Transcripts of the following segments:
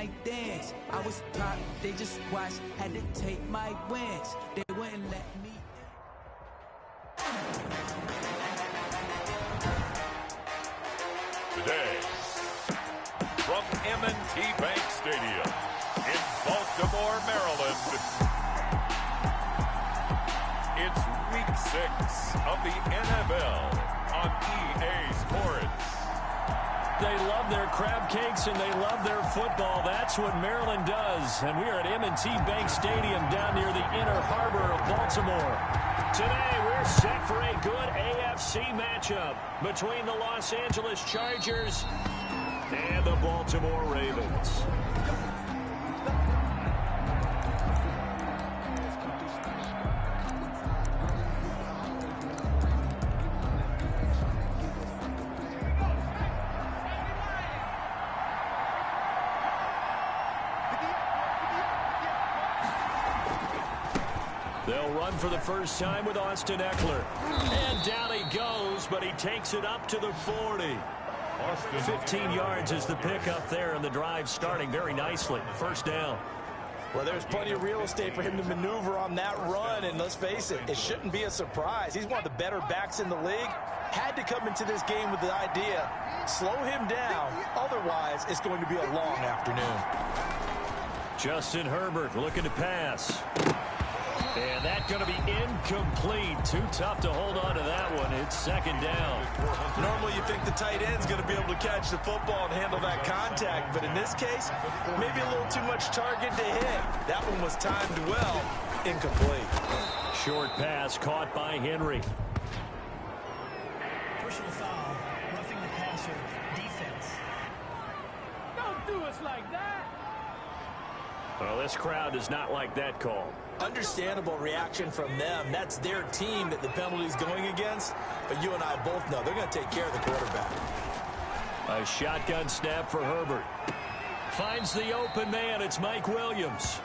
my dance. I was top, they just watched, had to take my wins. They wouldn't let me. Today, from M&T Bank Stadium in Baltimore, Maryland, it's Week 6 of the NFL on EA Sports. They love their crab cakes and they love their football. That's what Maryland does. And we are at M&T Bank Stadium down near the Inner Harbor of Baltimore. Today, we're set for a good AFC matchup between the Los Angeles Chargers and the Baltimore Ravens. They'll run for the first time with Austin Eckler. And down he goes, but he takes it up to the 40. 15 yards is the pickup there, and the drive starting very nicely. First down. Well, there's plenty of real estate for him to maneuver on that run, and let's face it, it shouldn't be a surprise. He's one of the better backs in the league. Had to come into this game with the idea, slow him down, otherwise it's going to be a long afternoon. Justin Herbert looking to pass. And that's going to be incomplete. Too tough to hold on to that one. It's second down. Normally you think the tight end's going to be able to catch the football and handle that contact, but in this case, maybe a little too much target to hit. That one was timed well. Incomplete. Short pass caught by Henry. Personal foul, roughing the passer, defense. Don't do us like that. Well, this crowd does not like that call. Understandable reaction from them. That's their team that the penalty's going against. But you and I both know they're going to take care of the quarterback. A shotgun snap for Herbert. Finds the open man. It's Mike Williams.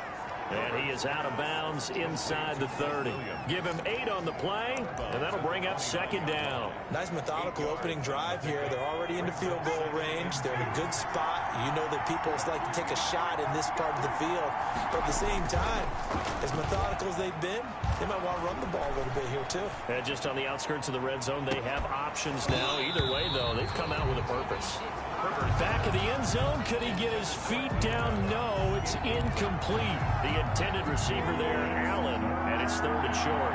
And he is out of bounds inside the 30. Give him 8 on the play, and that'll bring up second down. Nice methodical opening drive here. They're already into field goal range. They're in a good spot. You know that people like to take a shot in this part of the field. But at the same time, as methodical as they've been, they might want to run the ball a little bit here too. And just on the outskirts of the red zone, they have options now. Either way, though, they've come out with a purpose. Back of the end zone. Could he get his feet down? No, it's incomplete. The intended receiver there, Allen, and it's third and short.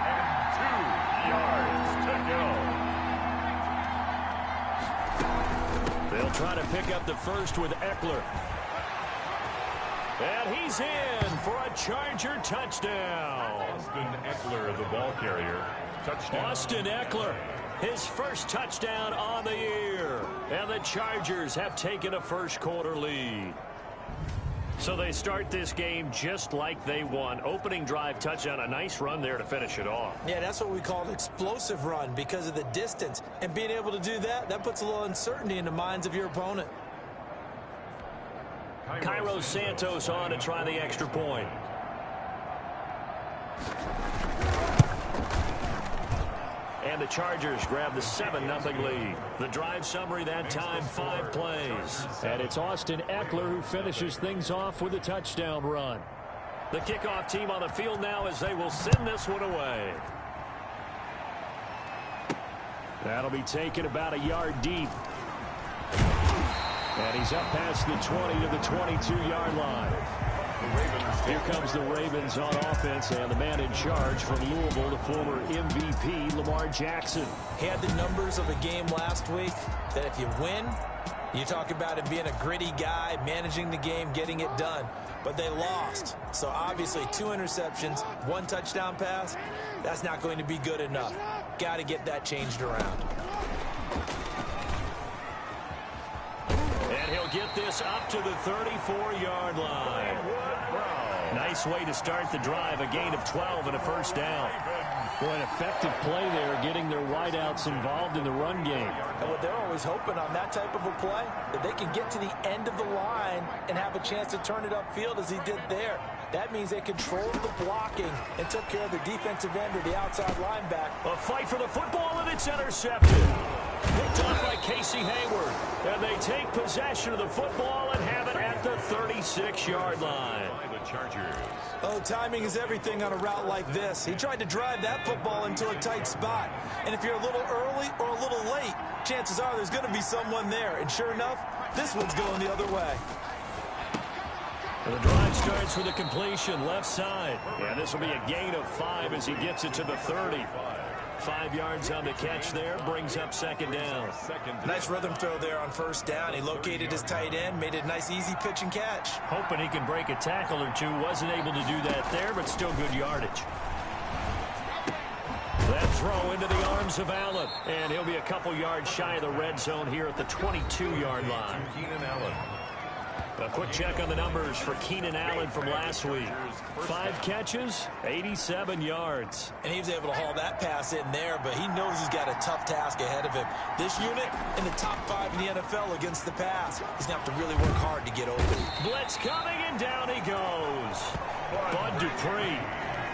And 2 yards to go. They'll try to pick up the first with Eckler. And he's in for a Charger touchdown. Austin Eckler, the ball carrier. Touchdown. Austin Eckler. His first touchdown on the year. And the Chargers have taken a first-quarter lead. So they start this game just like they won. Opening drive touchdown, a nice run there to finish it off. Yeah, that's what we call an explosive run because of the distance. And being able to do that, that puts a little uncertainty in the minds of your opponent. Cairo Santos on to try the extra point. And the Chargers grab the 7-0 lead. The drive summary that time, 5 plays. And it's Austin Eckler who finishes things off with a touchdown run. The kickoff team on the field now as they will send this one away. That'll be taken about a yard deep. And he's up past the 20 to the 22-yard line. Here comes the Ravens on offense, and the man in charge from Louisville, the former MVP, Lamar Jackson. He had the numbers of a game last week that if you win, you talk about him being a gritty guy, managing the game, getting it done. But they lost. So obviously 2 interceptions, 1 touchdown pass, that's not going to be good enough. Got to get that changed around. And he'll get this up to the 34-yard line. Nice way to start the drive, a gain of 12 and a first down. Boy, an effective play there, getting their wideouts involved in the run game. And what they're always hoping on that type of a play, that they can get to the end of the line and have a chance to turn it upfield as he did there. That means they controlled the blocking and took care of the defensive end or the outside linebacker. A fight for the football, and it's intercepted. Picked off by Casey Hayward. And they take possession of the football and have it at the 36-yard line. By the Chargers. Oh, timing is everything on a route like this. He tried to drive that football into a tight spot. And if you're a little early or a little late, chances are there's going to be someone there. And sure enough, this one's going the other way. The drive starts with a completion left side. Yeah, this will be a gain of 5 as he gets it to the 30. 5 yards on the catch there, brings up second down. Nice rhythm throw there on first down. He located his tight end, made it a nice easy pitch and catch. Hoping he can break a tackle or two. Wasn't able to do that there, but still good yardage. That throw into the arms of Allen. And he'll be a couple yards shy of the red zone here at the 22-yard line. Keenan Allen. A quick check on the numbers for Keenan Allen from last week. 5 catches, 87 yards. And he was able to haul that pass in there, but he knows he's got a tough task ahead of him. This unit in the top 5 in the NFL against the pass. He's going to have to really work hard to get open. Blitz coming, and down he goes. Bud Dupree.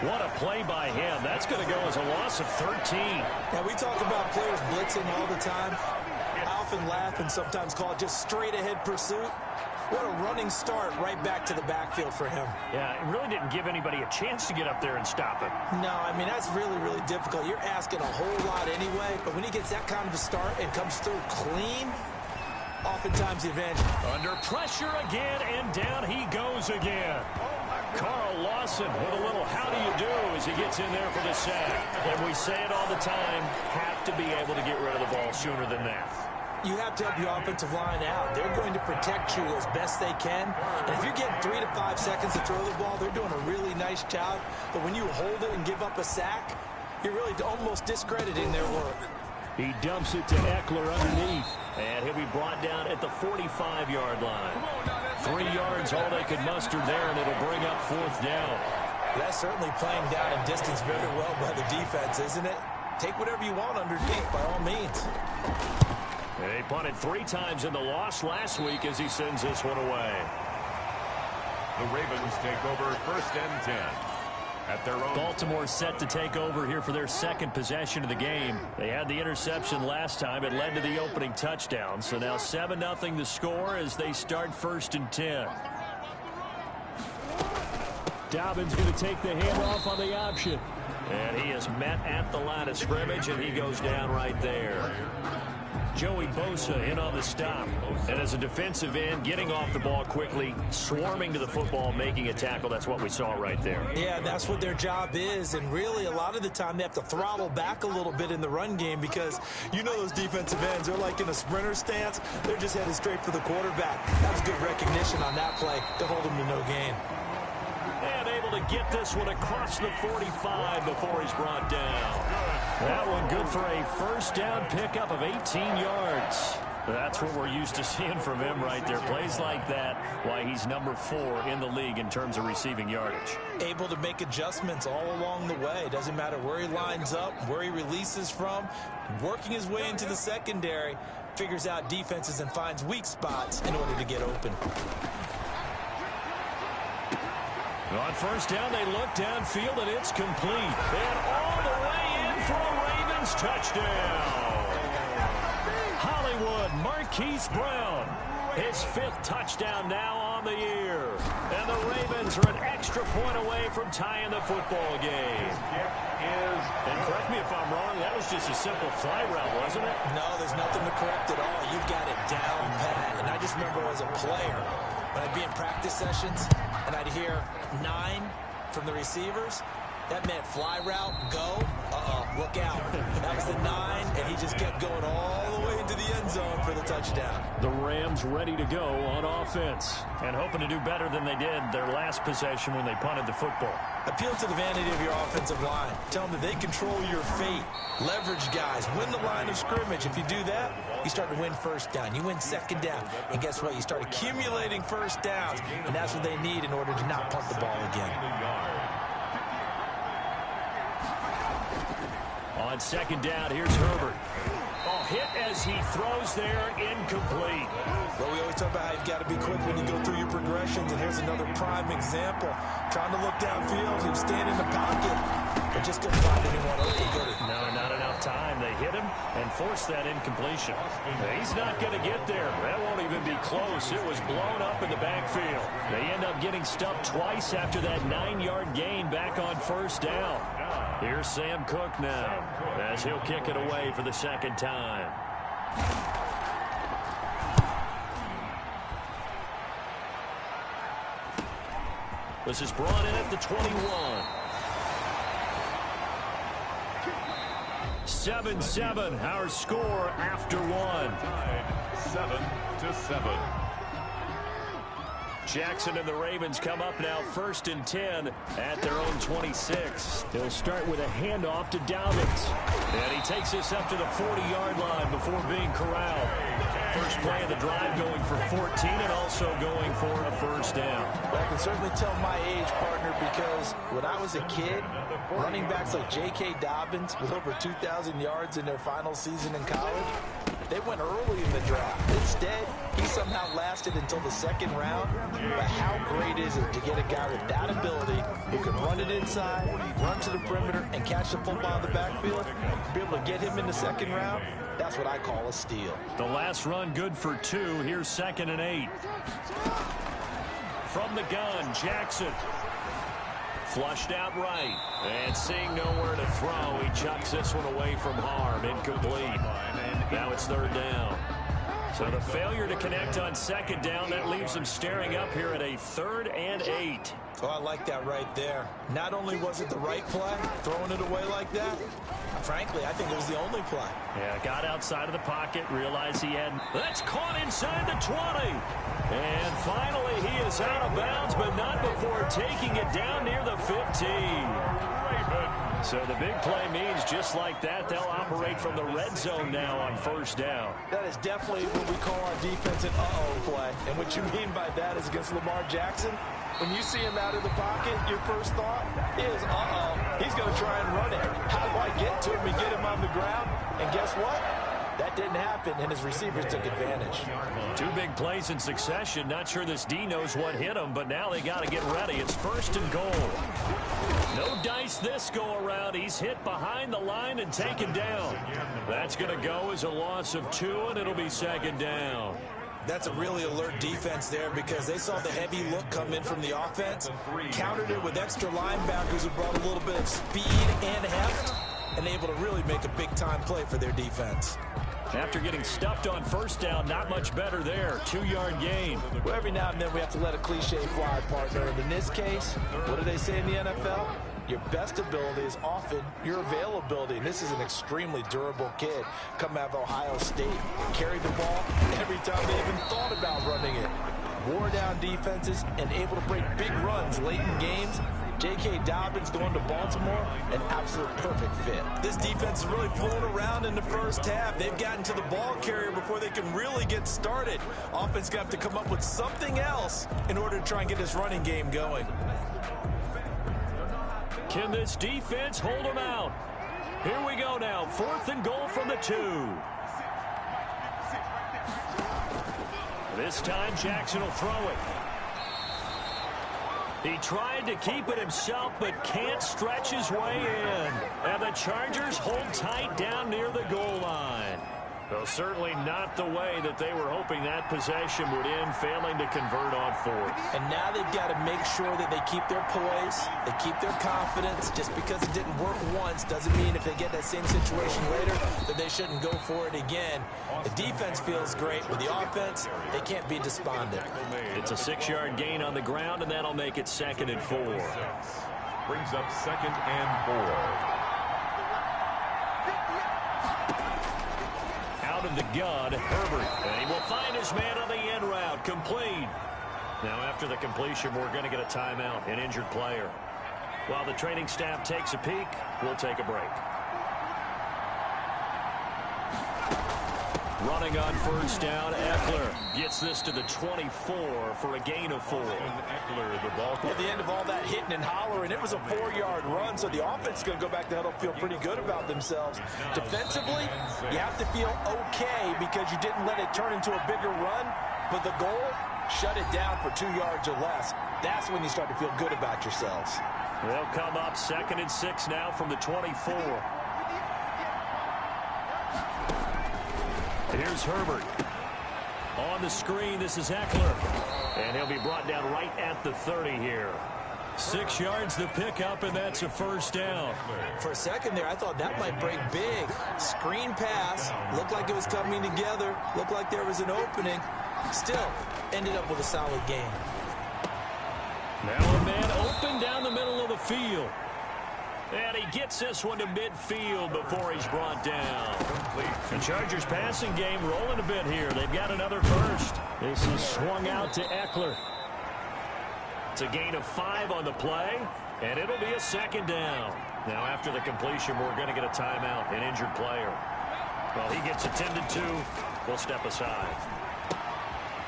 What a play by him. That's going to go as a loss of 13. Now, we talk about players blitzing all the time. I often laugh and sometimes call it just straight-ahead pursuit. What a running start right back to the backfield for him. Yeah, it really didn't give anybody a chance to get up there and stop him. No, I mean, that's really, really difficult. You're asking a whole lot anyway, but when he gets that kind of a start and comes through clean, oftentimes the advantage. Under pressure again, and down he goes again. Carl Lawson with a little how do you do as he gets in there for the sack. And we say it all the time, have to be able to get rid of the ball sooner than that. You have to help your offensive line out. They're going to protect you as best they can. And if you're getting 3 to 5 seconds to throw the ball, they're doing a really nice job. But when you hold it and give up a sack, you're really almost discrediting their work. He dumps it to Eckler underneath. And he'll be brought down at the 45-yard line. 3 yards all they could muster there, and it'll bring up 4th down. That's certainly playing down in distance very well by the defense, isn't it? Take whatever you want underneath by all means. He punted 3 times in the loss last week as he sends this one away. The Ravens take over 1st and 10 at their own. Baltimore set to take over here for their second possession of the game. They had the interception last time. It led to the opening touchdown. So now 7-0 the score as they start 1st and 10. Dobbins going to take the handoff on the option. And he is met at the line of scrimmage, and he goes down right there. Joey Bosa in on the stop. And as a defensive end, getting off the ball quickly, swarming to the football, making a tackle. That's what we saw right there. Yeah, that's what their job is. And really, a lot of the time, they have to throttle back a little bit in the run game because you know those defensive ends, they're like in a sprinter stance. They're just headed straight for the quarterback. That was good recognition on that play to hold him to no gain. And able to get this one across the 45 before he's brought down. That one good for a 1st down pickup of 18 yards. That's what we're used to seeing from him right there. Plays like that, why he's number 4 in the league in terms of receiving yardage. Able to make adjustments all along the way. Doesn't matter where he lines up, where he releases from. Working his way into the secondary, figures out defenses and finds weak spots in order to get open. On 1st down, they look downfield, and it's complete. And all the way in for a Ravens touchdown. Hollywood Marquise Brown, his 5th touchdown now on the year. And the Ravens are an extra point away from tying the football game. And correct me if I'm wrong, that was just a simple fly route, wasn't it? No, there's nothing to correct at all. You've got it down pat. And I just remember as a player, when I'd be in practice sessions, and I'd hear 9 from the receivers, that meant fly route, go, look out. That was the 9, and he just kept going all the way into the end zone for the touchdown. The Rams ready to go on offense and hoping to do better than they did their last possession when they punted the football. Appeal to the vanity of your offensive line. Tell them that they control your fate. Leverage guys. Win the line of scrimmage. If you do that, you start to win 1st down. You win 2nd down. And guess what? You start accumulating 1st downs. And that's what they need in order to not punt the ball again. On 2nd down, here's Herbert. Oh, hit as he throws there, incomplete. Well, we always talk about how you've got to be quick when you go through your progressions, and here's another prime example. Trying to look downfield, he was standing in the pocket, but just couldn't find anyone open, could he? No, not enough time. They hit him and forced that incompletion. He's not going to get there. That won't even be close. It was blown up in the backfield. They end up getting stuffed twice after that 9-yard gain back on first down. Here's Sam Cook now as he'll kick it away for the second time. This is brought in at the 21. 7-7, our score after one. 7-7. Jackson and the Ravens come up now 1st and 10 at their own 26. They'll start with a handoff to Dobbins. And he takes this up to the 40-yard line before being corralled. First play of the drive going for 14 and also going for a first down. Well, I can certainly tell my age, partner, because when I was a kid, running backs like J.K. Dobbins with over 2,000 yards in their final season in college, they went early in the draft. Instead, he somehow lasted until the second round. But how great is it to get a guy with that ability who can run it inside, run to the perimeter, and catch the football in the backfield? Be able to get him in the second round? That's what I call a steal. The last run good for 2. Here's 2nd and 8. From the gun, Jackson. Flushed out right. And seeing nowhere to throw, he chucks this one away from harm. Incomplete. Now it's 3rd down. So the failure to connect on 2nd down, that leaves them staring up here at a 3rd and 8. Oh, I like that right there. Not only was it the right play, throwing it away like that, frankly, I think it was the only play. Yeah, got outside of the pocket, realized he had... That's caught inside the 20. And finally, he is out of bounds, but not before taking it down near the 15. So the big play means just like that, they'll operate from the red zone now on first down. That is definitely what we call our defense an uh-oh play. And what you mean by that is against Lamar Jackson, when you see him out of the pocket, your first thought is, uh-oh, he's going to try and run it. How do I get to him and get him on the ground? And guess what? That didn't happen, and his receivers took advantage. 2 big plays in succession. Not sure this D knows what hit him, but now they got to get ready. It's 1st and goal. No dice this go-around. He's hit behind the line and taken down. That's going to go as a loss of 2, and it'll be 2nd down. That's a really alert defense there because they saw the heavy look come in from the offense, countered it with extra linebackers who brought a little bit of speed and heft, and able to really make a big-time play for their defense. After getting stuffed on first down, not much better there. 2-yard gain. Well, every now and then we have to let a cliche fly, partner. And in this case, what do they say in the NFL? Your best ability is often your availability. And this is an extremely durable kid coming out of Ohio State. Carried the ball every time they even thought about running it. Wore down defenses and able to break big runs late in games. J.K. Dobbins going to Baltimore, an absolute perfect fit. This defense is really fooling around in the first half. They've gotten to the ball carrier before they can really get started. Offense going to have to come up with something else in order to try and get this running game going. Can this defense hold them out? Here we go now. 4th and goal from the 2. This time Jackson will throw it. He tried to keep it himself, but can't stretch his way in. And the Chargers hold tight down near the goal line. Well, certainly not the way that they were hoping that possession would end, failing to convert on 4th. And now they've got to make sure that they keep their poise, they keep their confidence. Just because it didn't work once doesn't mean if they get that same situation later that they shouldn't go for it again. The defense feels great. With the offense, they can't be despondent. It's a 6-yard gain on the ground, and that'll make it 2nd and 4. Brings up 2nd and 4. Out of the gun, Herbert, and he will find his man on the end route, complete. Now after the completion, we're going to get a timeout, an injured player. While the training staff takes a peek, we'll take a break. Running on first down, Eckler gets this to the 24 for a gain of 4. Eckler, the ball. At the end of all that hitting and hollering, it was a 4-yard run, so the offense is going to go back to huddle, feel pretty good about themselves. Defensively, you have to feel okay because you didn't let it turn into a bigger run, but the goal, shut it down for 2 yards or less. That's when you start to feel good about yourselves. They'll come up 2nd and 6 now from the 24. Here's Herbert. On the screen, this is Eckler. And he'll be brought down right at the 30 here. 6 yards to pick up, and that's a first down. For a second there, I thought that might break big. Screen pass. Looked like it was coming together. Looked like there was an opening. Still, ended up with a solid game. Now a man open down the middle of the field. And he gets this one to midfield before he's brought down. The Chargers passing game rolling a bit here. They've got another first. This is swung out to Eckler. It's a gain of 5 on the play, and it'll be a second down. Now after the completion, we're going to get a timeout, an injured player. Well, he gets attended to. We'll step aside.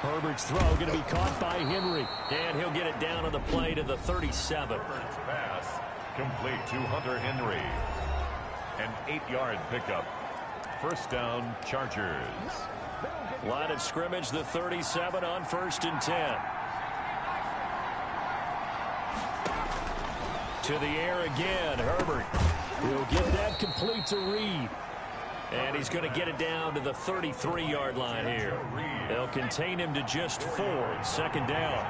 Herbert's throw going to be caught by Henry, and he'll get it down on the play to the 37. Pass complete to Hunter Henry. An 8-yard pickup. First down, Chargers. Line of scrimmage, the 37 on 1st and 10. To the air again, Herbert. He'll get that complete to Reed. And he's going to get it down to the 33-yard line here. They'll contain him to just 4. Second down.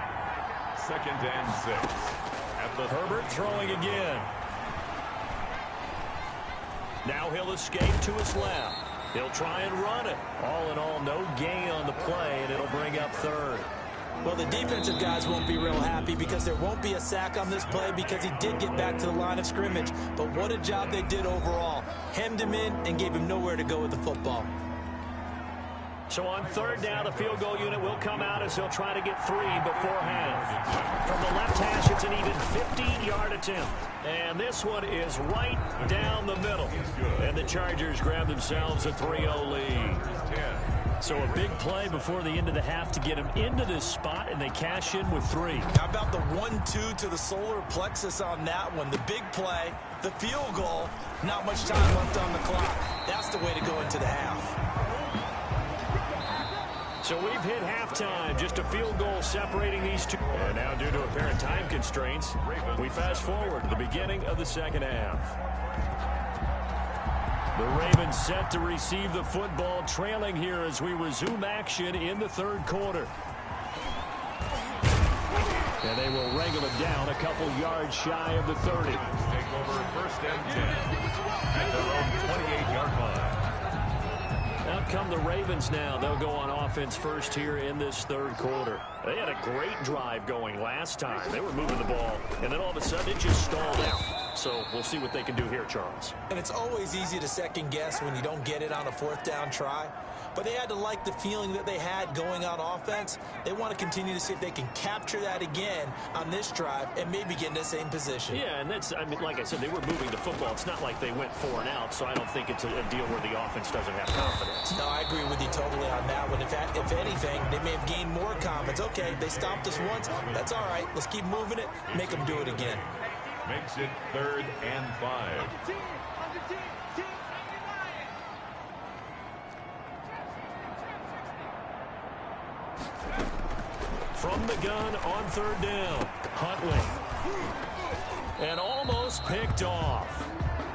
2nd and 6. At the Herbert throwing again. Now he'll escape to his left. He'll try and run it. All in all, no gain on the play, and it'll bring up 3rd. Well, the defensive guys won't be real happy because there won't be a sack on this play because he did get back to the line of scrimmage. But what a job they did overall. Hemmed him in and gave him nowhere to go with the football. So on 3rd down, the field goal unit will come out as they'll try to get 3 before half. From the left hash, it's an even 50-yard attempt. And this one is right down the middle. And the Chargers grab themselves a 3-0 lead. So a big play before the end of the half to get him into this spot, and they cash in with 3. How about the 1-2 to the solar plexus on that one? The big play, the field goal, not much time left on the clock. That's the way to go into the half. So we've hit halftime, just a field goal separating these two. And now due to apparent time constraints, we fast forward to the beginning of the second half. The Ravens set to receive the football, trailing here as we resume action in the 3rd quarter. And they will wrangle it down a couple yards shy of the 30. Take over 1st and 10 at their own 28-yard line. Out come the Ravens now. They'll go on offense first here in this 3rd quarter. They had a great drive going last time. They were moving the ball, and then all of a sudden it just stalled out. So we'll see what they can do here, Charles. And it's always easy to second guess when you don't get it on a 4th down try. But they had to like the feeling that they had going on offense. They want to continue to see if they can capture that again on this drive and maybe get in the same position. Yeah, and that's, I mean, like I said, they were moving the football. It's not like they went 4 and out, so I don't think it's a deal where the offense doesn't have confidence. No, I agree with you totally on that one. If anything, they may have gained more confidence. Okay, they stopped us once. That's all right. Let's keep moving it. Make them do it again. Makes it 3rd and 5. From the gun on 3rd down, Huntley. And almost picked off.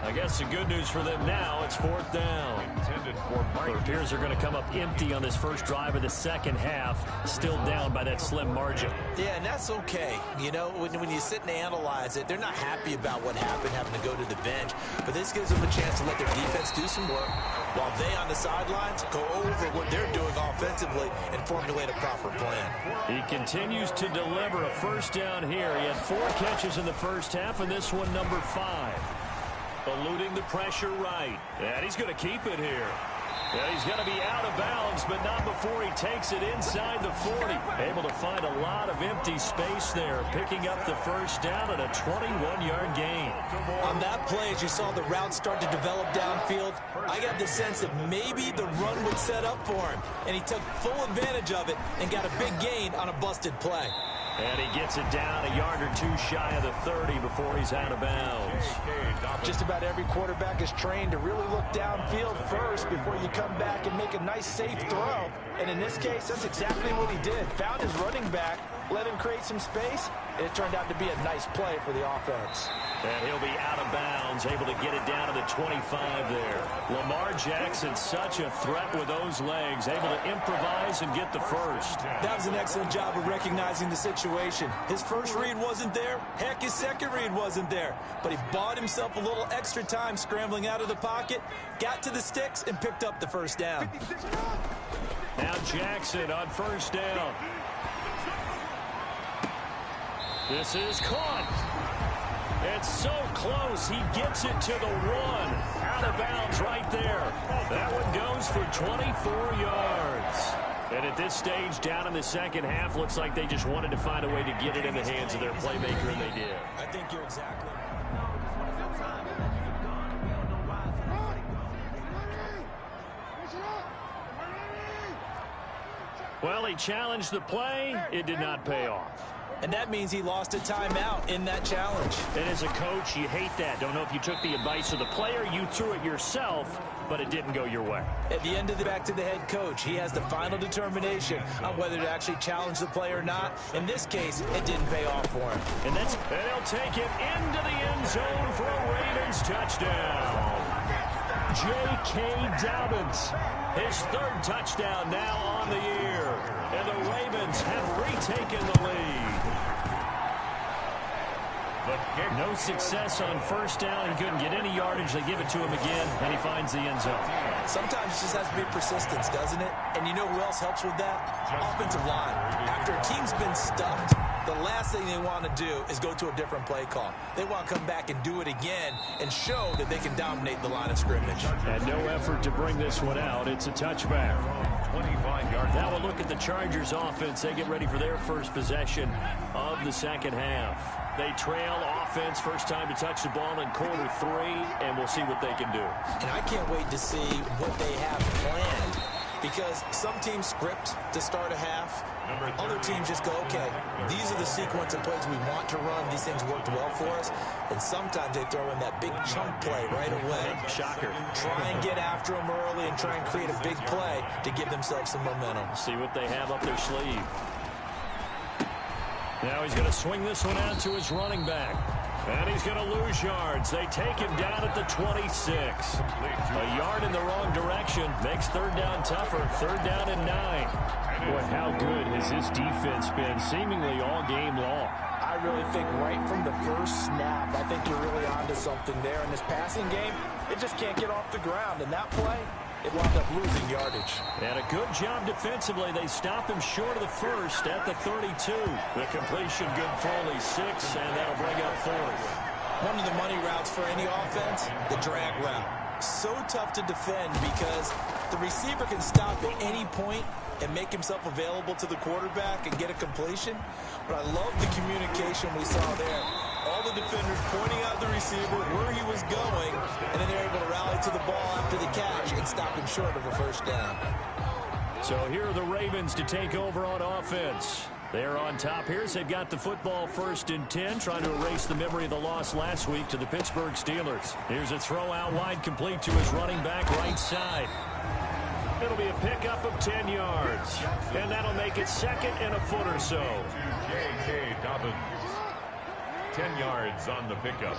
I guess the good news for them now, it's 4th down. Intended for It appears they're going to come up empty on this first drive of the second half, still down by that slim margin. Yeah, and that's okay. You know, when you sit and analyze it, they're not happy about what happened, having to go to the bench. But this gives them a chance to let their defense do some work while they on the sidelines go over what they're doing offensively and formulate a proper plan. He continues to deliver a first down here. He had 4 catches in the first half, and this one number 5. Eluding the pressure right. And he's going to keep it here. Yeah, he's going to be out of bounds, but not before he takes it inside the 40. Able to find a lot of empty space there, picking up the first down and a 21-yard gain. On that play, as you saw the route start to develop downfield, I got the sense that maybe the run would set up for him, and he took full advantage of it and got a big gain on a busted play. And he gets it down a yard or 2 shy of the 30 before he's out of bounds. Just about every quarterback is trained to really look downfield first before you come back and make a nice, safe throw. And in this case, that's exactly what he did. Found his running back, let him create some space, and it turned out to be a nice play for the offense. And he'll be out of bounds, able to get it down to the 25 there. Lamar Jackson, such a threat with those legs, able to improvise and get the first. That was an excellent job of recognizing the situation. His first read wasn't there. Heck, his second read wasn't there. But he bought himself a little extra time scrambling out of the pocket, got to the sticks, and picked up the first down. Now Jackson on first down. This is caught. It's so close. He gets it to the 1. Out of bounds right there. That one goes for 24 yards. And at this stage, down in the second half, looks like they just wanted to find a way to get it in the hands of their playmaker, and they did. I think you're exactly right. Well, he challenged the play. It did not pay off. And that means he lost a timeout in that challenge. And as a coach, you hate that. Don't know if you took the advice of the player, you threw it yourself, but it didn't go your way. At the end of the back to the head coach, he has the final determination on whether to actually challenge the play or not. In this case, it didn't pay off for him. And he'll take it into the end zone for a Ravens touchdown. J.K. Dobbins, his third touchdown now on the year. And the Ravens have retaken the lead. No success on first down. He couldn't get any yardage. They give it to him again, and he finds the end zone. Sometimes it just has to be persistence, doesn't it? And you know who else helps with that? Offensive line. After a team's been stuffed, the last thing they want to do is go to a different play call. They want to come back and do it again and show that they can dominate the line of scrimmage. And no effort to bring this one out. It's a touchback. 25 yards. Now we'll look at the Chargers offense. They get ready for their first possession of the second half. They trail offense, first time to touch the ball in quarter 3, and we'll see what they can do. And I can't wait to see what they have planned, because some teams script to start a half. Other teams just go, okay, these are the sequence of plays we want to run. These things worked well for us. And sometimes they throw in that big chunk play right away. Shocker. Try and get after them early and try and create a big play to give themselves some momentum. See what they have up their sleeve. Now he's going to swing this one out to his running back. And he's going to lose yards. They take him down at the 26. A yard in the wrong direction makes third down tougher. Third down and 9. Boy, how good has this defense been seemingly all game long? I really think right from the first snap, I think you're really onto something there. In this passing game, it just can't get off the ground. And that play, it wound up losing yardage. And a good job defensively. They stop him short of the first at the 32. The completion good for only 6, and that'll bring up fourth. One of the money routes for any offense, the drag route. So tough to defend because the receiver can stop at any point and make himself available to the quarterback and get a completion. But I love the communication we saw there. All the defenders pointing out the receiver where he was going, and then they're able to rally to the ball after the catch and stop him short of a first down. So here are the Ravens to take over on offense. They're on top here. They've got the football 1st and 10, trying to erase the memory of the loss last week to the Pittsburgh Steelers. Here's a throw out wide, complete to his running back right side. It'll be a pickup of 10 yards, and that'll make it 2nd and a foot or so. J.K. Dobbins. 10 yards on the pickup.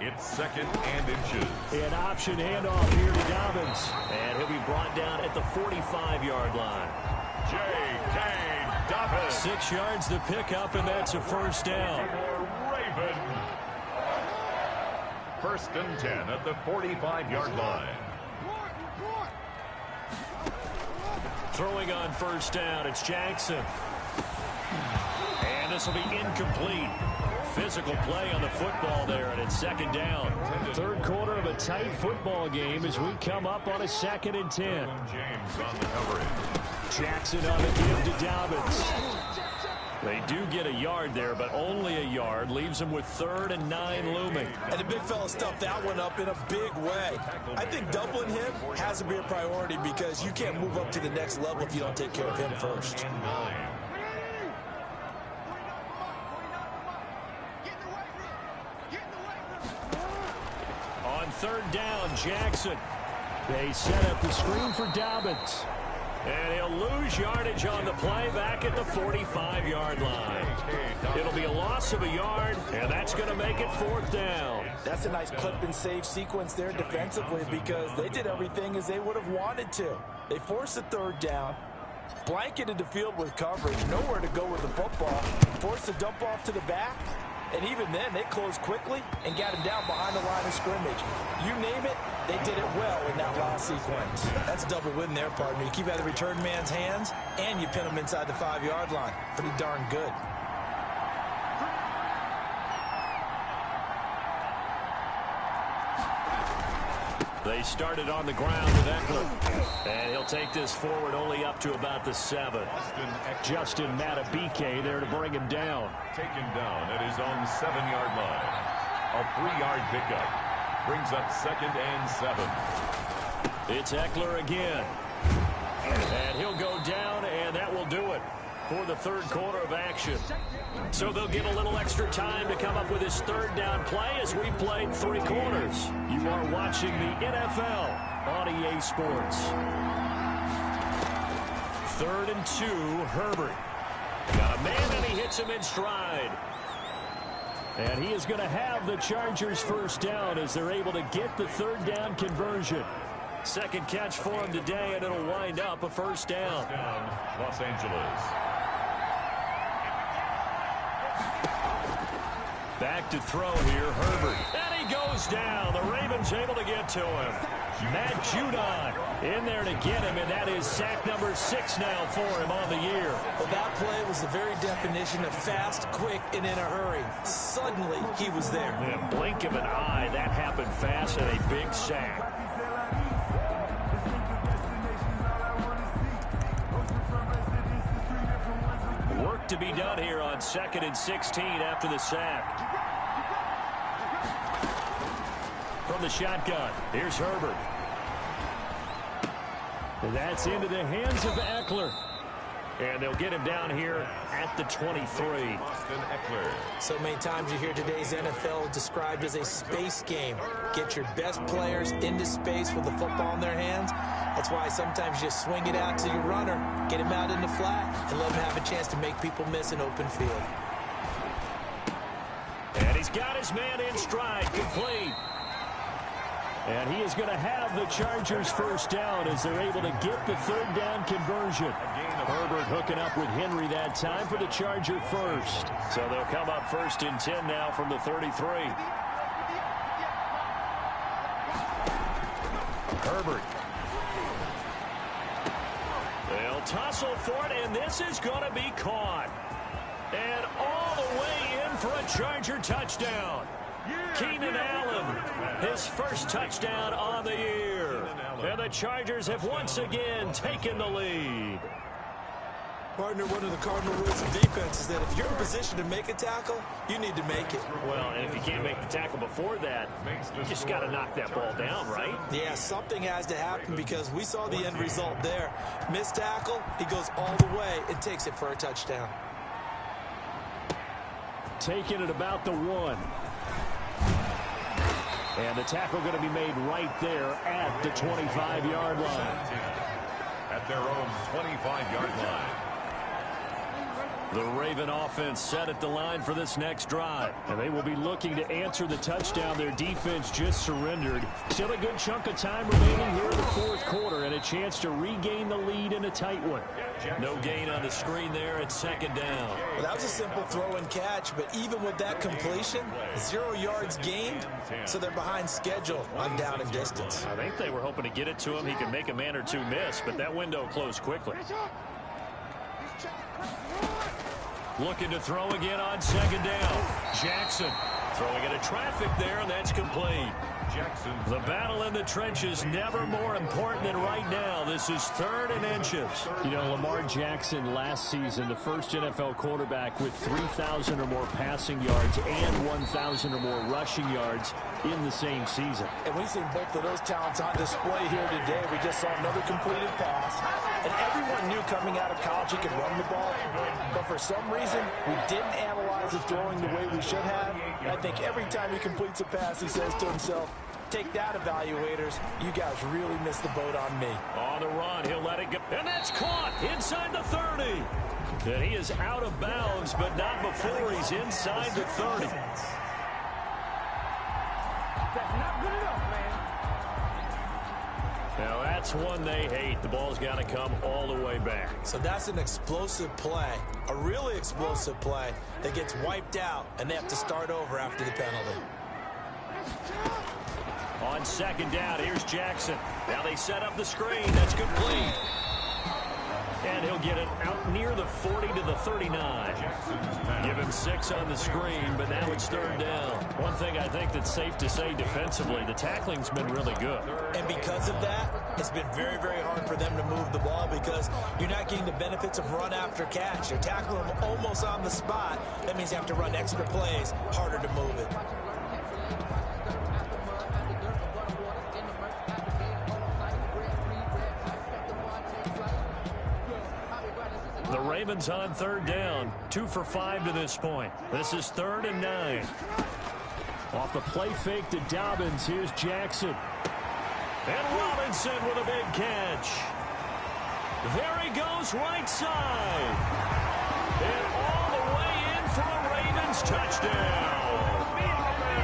It's 2nd and inches. An option handoff here to Dobbins. And he'll be brought down at the 45-yard line. J.K. Dobbins. 6 yards the pickup, and that's a first down. Raven. 1st and 10 at the 45-yard line. Throwing on first down, it's Jackson. And this will be incomplete. Physical play on the football there, and it's 2nd down. 3rd quarter of a tight football game as we come up on a 2nd and 10. James on the coverage. Jackson on the give to Dobbins. They do get a yard there, but only a yard. Leaves them with 3rd and 9 looming. And the big fella stuffed that one up in a big way. I think doubling him has to be a priority because you can't move up to the next level if you don't take care of him first. On 3rd down, Jackson. They set up the screen for Dobbins. And he'll lose yardage on the play back at the 45-yard line. It'll be a loss of a yard, and that's going to make it 4th down. That's a nice clip and save sequence there defensively because they did everything as they would have wanted to. They forced the 3rd down, blanketed the field with coverage, nowhere to go with the football, forced the dump off to the back, and even then they closed quickly and got him down behind the line of scrimmage. You name it, they did it well in that last sequence. That's a double win there, partner. You keep out of the return man's hands, and you pin him inside the 5-yard line. Pretty darn good. They started on the ground with Eckler. And he'll take this forward only up to about the 7. Justin Matabike there to bring him down. Taken down at his own 7-yard line. A 3-yard pickup. Brings up 2nd and 7. It's Eckler again. And he'll go down, and that will do it for the 3rd quarter of action. So they'll get a little extra time to come up with his 3rd down play as we played 3 quarters. You are watching the NFL on EA Sports. 3rd and 2, Herbert. Got a man, and he hits him in stride. And he is going to have the Chargers 1st down as they're able to get the 3rd down conversion. 2nd catch for him today, and it'll wind up a 1st down. Los Angeles. Back to throw here, Herbert. And he goes down. The Ravens able to get to him. Matt Judon in there to get him, and that is sack number 6 now for him on the year. Well, that play was the very definition of fast, quick, and in a hurry. Suddenly, he was there. In a blink of an eye, that happened fast and a big sack. Work to be done here on 2nd and 16 after the sack. From the shotgun, here's Herbert. And that's into the hands of Eckler. And they'll get him down here at the 23. So many times you hear today's NFL described as a space game. Get your best players into space with the football in their hands. That's why sometimes you swing it out to your runner, get him out in the flat, and let him have a chance to make people miss an open field. And he's got his man in stride, complete. And he is going to have the Chargers 1st down as they're able to get the 3rd down conversion. Herbert hooking up with Henry that time for the Charger 1st. So they'll come up 1st and 10 now from the 33. Herbert. They'll tussle for it, and this is going to be caught. And all the way in for a Charger touchdown. Keenan Allen, his 1st touchdown on the year. And the Chargers have once again taken the lead. Partner, one of the cardinal rules of defense is that if you're in position to make a tackle, you need to make it. Well, and if you can't make the tackle before that, you just got to knock that ball down, right? Yeah, something has to happen because we saw the end result there. Missed tackle, he goes all the way and takes it for a touchdown. Taking it about the 1. And the tackle going to be made right there at the 25-yard line. At their own 25-yard line. The Raven offense set at the line for this next drive. And they will be looking to answer the touchdown their defense just surrendered. Still a good chunk of time remaining here in the 4th quarter and a chance to regain the lead in a tight one. No gain on the screen there at 2nd down. Well, that was a simple throw and catch, but even with that completion, 0 yards gained, so they're behind schedule on down and distance. I think they were hoping to get it to him. He could make a man or two miss, but that window closed quickly. Looking to throw again on 2nd down. Jackson throwing into traffic there, and that's complete. Jackson. The battle in the trenches never more important than right now. This is 3rd and inches. You know, Lamar Jackson last season, the first NFL quarterback with 3,000 or more passing yards and 1,000 or more rushing yards in the same season. And we've seen both of those talents on display here today. We just saw another completed pass. And everyone knew coming out of college he could run the ball. But for some reason, we didn't analyze his throwing the way we should have. And I think every time he completes a pass, he says to himself, Take that, evaluators. You guys really missed the boat on me. On the run, he'll let it go. And that's caught inside the 30. And he is out of bounds, but not before he's inside the 30. That's not good enough, man. Now that's one they hate. The ball's got to come all the way back. So that's an explosive play, a really explosive play that gets wiped out, and they have to start over after the penalty. On second down, here's Jackson. Now they set up the screen. That's complete. And he'll get it out near the 40 to the 39. Give him 6 on the screen, but now it's third down. One thing I think that's safe to say defensively, the tackling's been really good. And because of that, it's been very, very hard for them to move the ball because you're not getting the benefits of run after catch. You're tackling them almost on the spot. That means you have to run extra plays, harder to move it. The Ravens on third down, 2 for 5 to this point. This is 3rd and 9. Off the play fake to Dobbins, here's Jackson. And Robinson with a big catch. There he goes right side. And all the way in for a Ravens touchdown.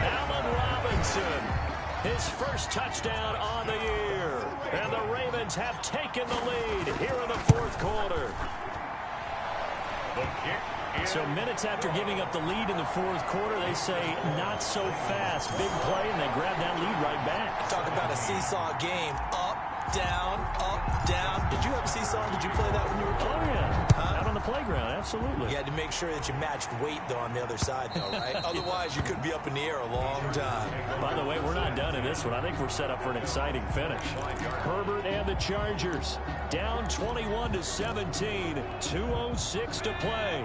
Allen Robinson, his first touchdown on the year. And the Ravens have taken the lead here in the 4th quarter. So minutes after giving up the lead in the 4th quarter, they say not so fast. Big play, and they grab that lead right back. Talk about a seesaw game. Up, down, up, down. Did you have a seesaw? Did you play that when you were a kid? Oh, yeah. Out on the playground, absolutely. You had to make sure that you matched weight, though, on the other side, though, right? Otherwise, you could be up in the air a long time. By the way, we're not done in this one. I think we're set up for an exciting finish. Herbert and the Chargers down 21-17, 2:06 to play.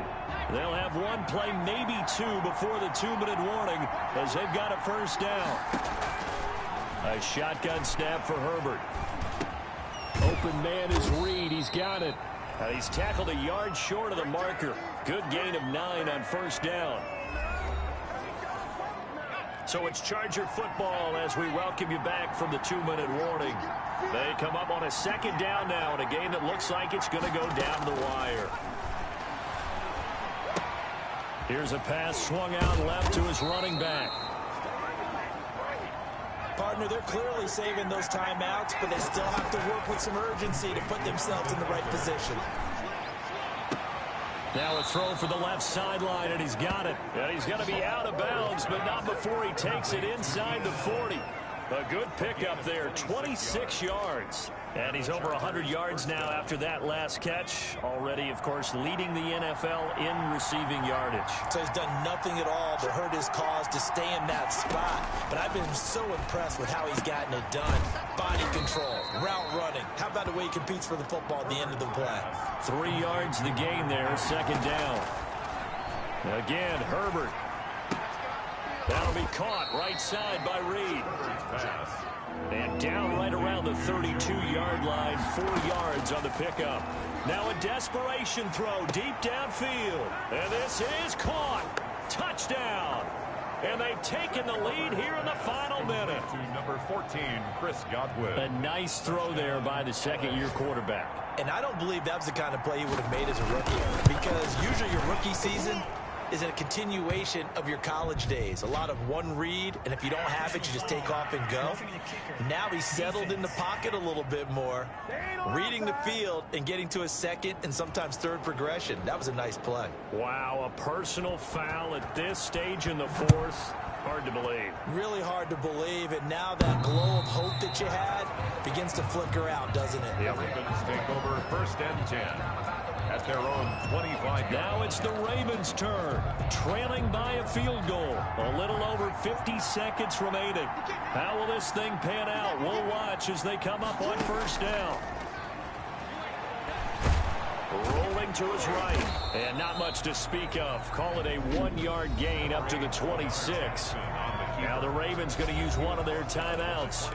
They'll have one play, maybe 2, before the 2-minute warning as they've got a first down. A shotgun snap for Herbert. Open man is Reed. He's got it. He's tackled a yard short of the marker. Good gain of 9 on first down. So it's Charger football as we welcome you back from the 2-minute warning. They come up on a second down now in a game that looks like it's going to go down the wire. Here's a pass swung out left to his running back. Partner, they're clearly saving those timeouts, but they still have to work with some urgency to put themselves in the right position. Now a throw for the left sideline, and he's got it. And he's going to be out of bounds, but not before he takes it inside the 40. A good pickup there, 26 yards. And he's over 100 yards now after that last catch. Already, of course, leading the NFL in receiving yardage. So he's done nothing at all to hurt his cause to stay in that spot. But I've been so impressed with how he's gotten it done. Body control, route running. How about the way he competes for the football at the end of the play? 3 yards the gain there, second down. Again, Herbert. That'll be caught right side by Reed. And down right around the 32-yard line, 4 yards on the pickup. Now a desperation throw deep downfield. And this is caught. Touchdown. And they've taken the lead here in the final minute. To number 14, Chris Godwin. A nice throw there by the second-year quarterback. And I don't believe that was the kind of play he would have made as a rookie. Because usually your rookie season is a continuation of your college days. A lot of one read, and if you don't have it, you just take off and go. Now he's settled in the pocket a little bit more, reading the field and getting to his second and sometimes third progression. That was a nice play. Wow, a personal foul at this stage in the 4th. Hard to believe. Really hard to believe, and now that glow of hope that you had begins to flicker out, doesn't it? The Ravens take over 1st and 10. At their own 25. Now it's the Ravens' turn, trailing by a field goal. A little over 50 seconds remaining. How will this thing pan out? We'll watch as they come up on first down. Rolling to his right, and not much to speak of. Call it a 1-yard gain up to the 26. Now the Ravens going to use one of their timeouts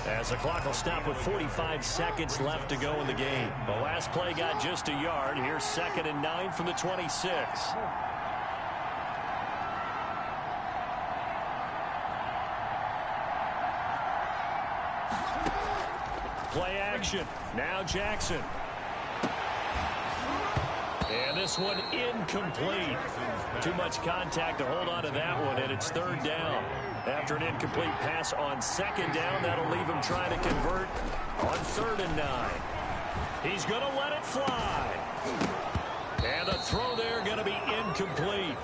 as the clock will stop with 45 seconds left to go in the game. The last play got just a yard. Here's 2nd and 9 from the 26. Play action. Now Jackson. And this one incomplete. Too much contact to hold on to that one, and it's third down. After an incomplete pass on second down, that'll leave him trying to convert on 3rd and 9. He's going to let it fly. And the throw there going to be incomplete.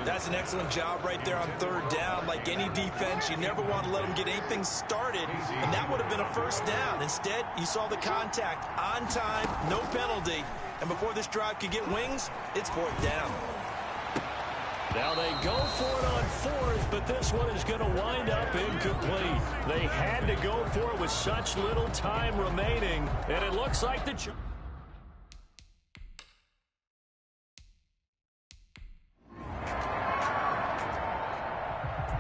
That's an excellent job right there on 3rd down. Like any defense, you never want to let them get anything started, and that would have been a 1st down. Instead, you saw the contact on time, no penalty, and before this drive could get wings, it's 4th down. Now they go for it on 4th, but this one is going to wind up incomplete. They had to go for it with such little time remaining, and it looks like the...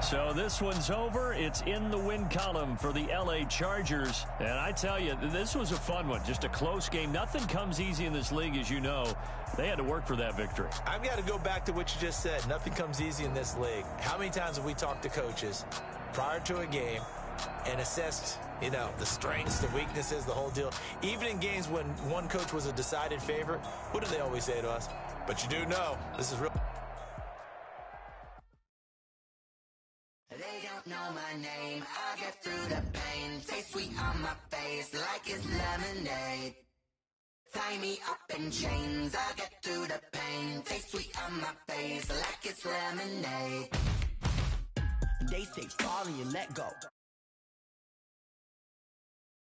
So this one's over. It's in the win column for the L.A. Chargers. And I tell you, this was a fun one. Just a close game. Nothing comes easy in this league, as you know. They had to work for that victory. I've got to go back to what you just said. Nothing comes easy in this league. How many times have we talked to coaches prior to a game and assessed, you know, the strengths, the weaknesses, the whole deal? Even in games when one coach was a decided favorite, what do they always say to us? But you do know, this is real. They don't know my name, I get through the pain. Taste sweet on my face like it's lemonade. Tie me up in chains, I get through the pain. Taste sweet on my face like it's lemonade. They say fall and you let go.